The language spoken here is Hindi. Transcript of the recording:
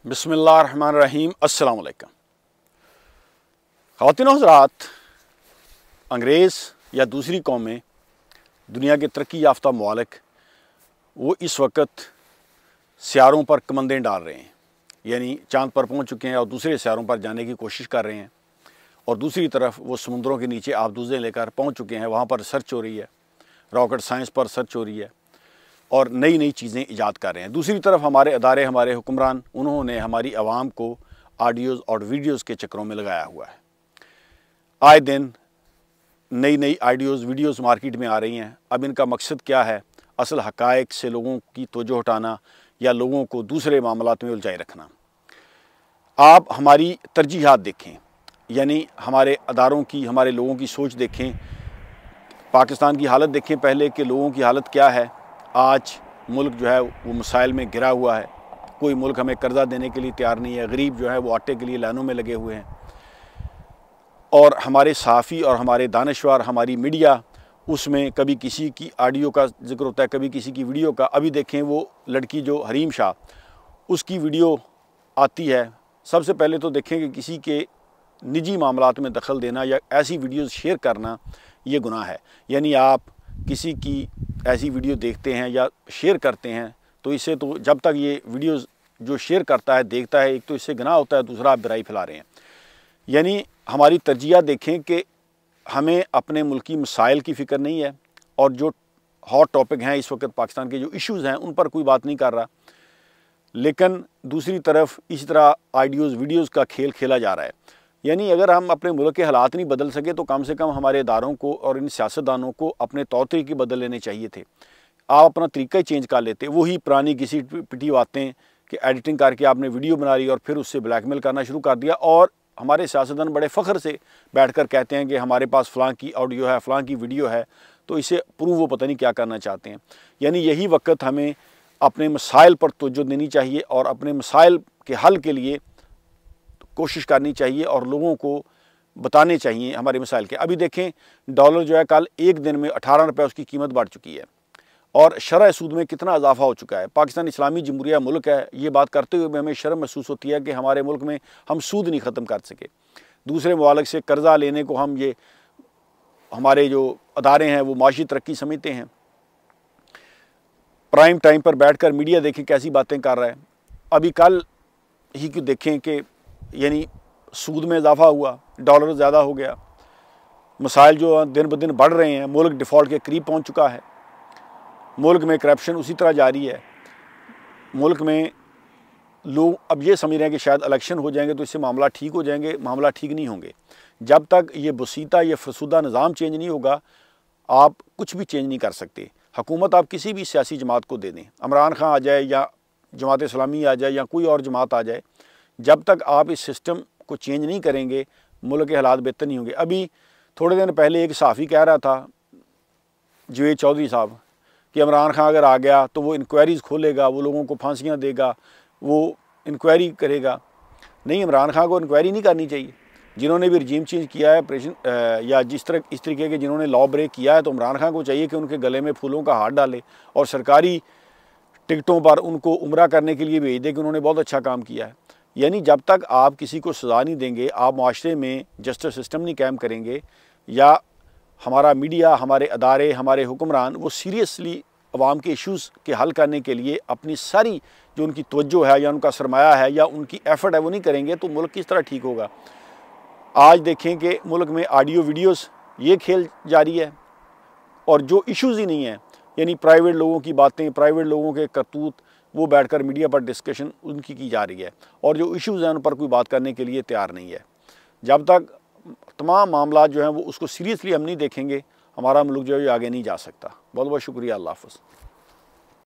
बिस्मिल्लाहिर्रहमानिर्रहीम। अस्सलाम वालेकुम। ख़वातीन हज़रात, अंग्रेज़ या दूसरी कौमें, दुनिया के तरक्की याफ्ता ममालिक, वो इस वक्त सियारों पर कमंदें डाल रहे हैं, यानी चाँद पर पहुँच चुके हैं और दूसरे सियारों पर जाने की कोशिश कर रहे हैं। और दूसरी तरफ वो समुद्रों के नीचे आबदूज़ें लेकर पहुँच चुके हैं, वहाँ पर सर्च हो रही है, रॉकेट साइंस पर सर्च हो रही है और नई नई चीज़ें ईजाद कर रहे हैं। दूसरी तरफ हमारे अदारे, हमारे हुक्मरान, उन्होंने हमारी आवाम को ऑडियोज़ और वीडियोज़ के चक्करों में लगाया हुआ है। आए दिन नई नई ऑडियोज़ वीडियोज़ मार्केट में आ रही हैं। अब इनका मकसद क्या है? असल हक़ाइक़ से लोगों की तवज्जो हटाना या लोगों को दूसरे मामलात में उलझाए रखना। आप हमारी तरजीहात देखें, यानी हमारे अदारों की, हमारे लोगों की सोच देखें। पाकिस्तान की हालत देखें पहले कि लोगों की हालत क्या है। आज मुल्क जो है वो मसाइल में घिरा हुआ है। कोई मुल्क हमें कर्जा देने के लिए तैयार नहीं है। गरीब जो है वो आटे के लिए लाइनों में लगे हुए हैं। और हमारे सहाफ़ी और हमारे दानिशवर, हमारी मीडिया, उसमें कभी किसी की ऑडियो का जिक्र होता है, कभी किसी की वीडियो का। अभी देखें वो लड़की जो हरीम शाह, उसकी वीडियो आती है। सबसे पहले तो देखें कि किसी के निजी मामलात में दखल देना या ऐसी वीडियोज़ शेयर करना ये गुनाह है। यानी आप किसी की ऐसी वीडियो देखते हैं या शेयर करते हैं तो इससे तो जब तक ये वीडियोज़ जो शेयर करता है देखता है, एक तो इससे गुनाह होता है, दूसरा आप बुराई फैला रहे हैं। यानी हमारी तरजीह देखें कि हमें अपने मुल्क की मसाइल की फ़िक्र नहीं है और जो हॉट टॉपिक हैं इस वक्त पाकिस्तान के जो इश्यूज़ हैं उन पर कोई बात नहीं कर रहा। लेकिन दूसरी तरफ इस तरह ऑडियोज़ वीडियोज़ का खेल खेला जा रहा है। यानी अगर हम अपने मुल्क के हालात नहीं बदल सके तो कम से कम हमारे इदारों को और इन सियासतदानों को अपने तौर तरीके बदल लेने चाहिए थे। आप अपना तरीका ही चेंज कर लेते। वही पुरानी घिसी पिटी बातें कि एडिटिंग करके आपने वीडियो बना ली और फिर उससे ब्लैकमेल करना शुरू कर दिया। और हमारे सियासतदान बड़े फ़ख्र से बैठकर कहते हैं कि हमारे पास फ़लाँ की ऑडियो है, फ़लाँ की वीडियो है, तो इसे प्रूव वो पता नहीं क्या करना चाहते हैं। यानी यही वक्त हमें अपने मसाइल पर तवज्जो देनी चाहिए और अपने मसाइल के हल के लिए कोशिश करनी चाहिए और लोगों को बताने चाहिए हमारे मसाइल के। अभी देखें डॉलर जो है कल एक दिन में 18 रुपये उसकी कीमत बढ़ चुकी है और शरह सूद में कितना इजाफा हो चुका है। पाकिस्तान इस्लामी जमहूरिया मुल्क है, ये बात करते हुए हमें शर्म महसूस होती है कि हमारे मुल्क में हम सूद नहीं ख़त्म कर सके। दूसरे ममालिक से कर्ज़ा लेने को हम ये हमारे जो अदारे हैं वो माशी तरक्की समझते हैं। प्राइम टाइम पर बैठ कर मीडिया देखें कैसी बातें कर रहा है। अभी कल ही कि देखें कि यानी सूद में इजाफा हुआ, डॉलर ज़्यादा हो गया, मसाइल जो दिन ब दिन बढ़ रहे हैं, मुल्क डिफ़ॉल्ट के करीब पहुंच चुका है, मुल्क में करप्शन उसी तरह जारी है। मुल्क में लोग अब ये समझ रहे हैं कि शायद इलेक्शन हो जाएंगे तो इससे मामला ठीक हो जाएंगे। मामला ठीक नहीं होंगे। जब तक ये बसीता, ये फरसुदा निज़ाम चेंज नहीं होगा, आप कुछ भी चेंज नहीं कर सकते। हुकूमत आप किसी भी सियासी जमात को दे दें, इमरान खान आ जाए या जमात इस्लामी आ जाए या कोई और जमात आ जाए, जब तक आप इस सिस्टम को चेंज नहीं करेंगे मुल्क के हालात बेहतर नहीं होंगे। अभी थोड़े दिन पहले एक सहाफ़ी कह रहा था, जवेद चौधरी साहब, कि इमरान खान अगर आ गया तो वो इंक्वायरीज़ खोलेगा, वो लोगों को फांसियाँ देगा, वो इंक्वायरी करेगा। नहीं, इमरान खान को इंक्वायरी नहीं करनी चाहिए। जिन्होंने भी रजीम चेंज किया है ऑपरेशन या इस तरीके के जिन्होंने लॉ ब्रेक किया है, तो इमरान खान को चाहिए कि उनके गले में फूलों का हार डाले और सरकारी टिकटों पर उनको उम्रा करने के लिए भेज दे कि उन्होंने बहुत अच्छा काम किया है। यानी जब तक आप किसी को सज़ा नहीं देंगे, आप माशरे में जस्टिस सिस्टम नहीं कायम करेंगे या हमारा मीडिया, हमारे अदारे, हमारे हुक्मरान वो सीरियसली अवाम के इश्यूज़ के हल करने के लिए अपनी सारी जो उनकी तवज्जो है या उनका सरमाया है या उनकी एफ़र्ट है वो नहीं करेंगे तो मुल्क किस तरह ठीक होगा। आज देखें कि मुल्क में ऑडियो वीडियोज़ ये खेल जारी है और जो इश्यूज़ ही नहीं है, यानी प्राइवेट लोगों की बातें, प्राइवेट लोगों के करतूत, वो बैठकर मीडिया पर डिस्कशन उनकी की जा रही है और जो इश्यूज़ हैं उन पर कोई बात करने के लिए तैयार नहीं है। जब तक तमाम मामला जो हैं वो उसको सीरियसली हम नहीं देखेंगे, हमारा मुल्क जो है आगे नहीं जा सकता। बहुत बहुत शुक्रिया। अल्लाह हाफ़िज़।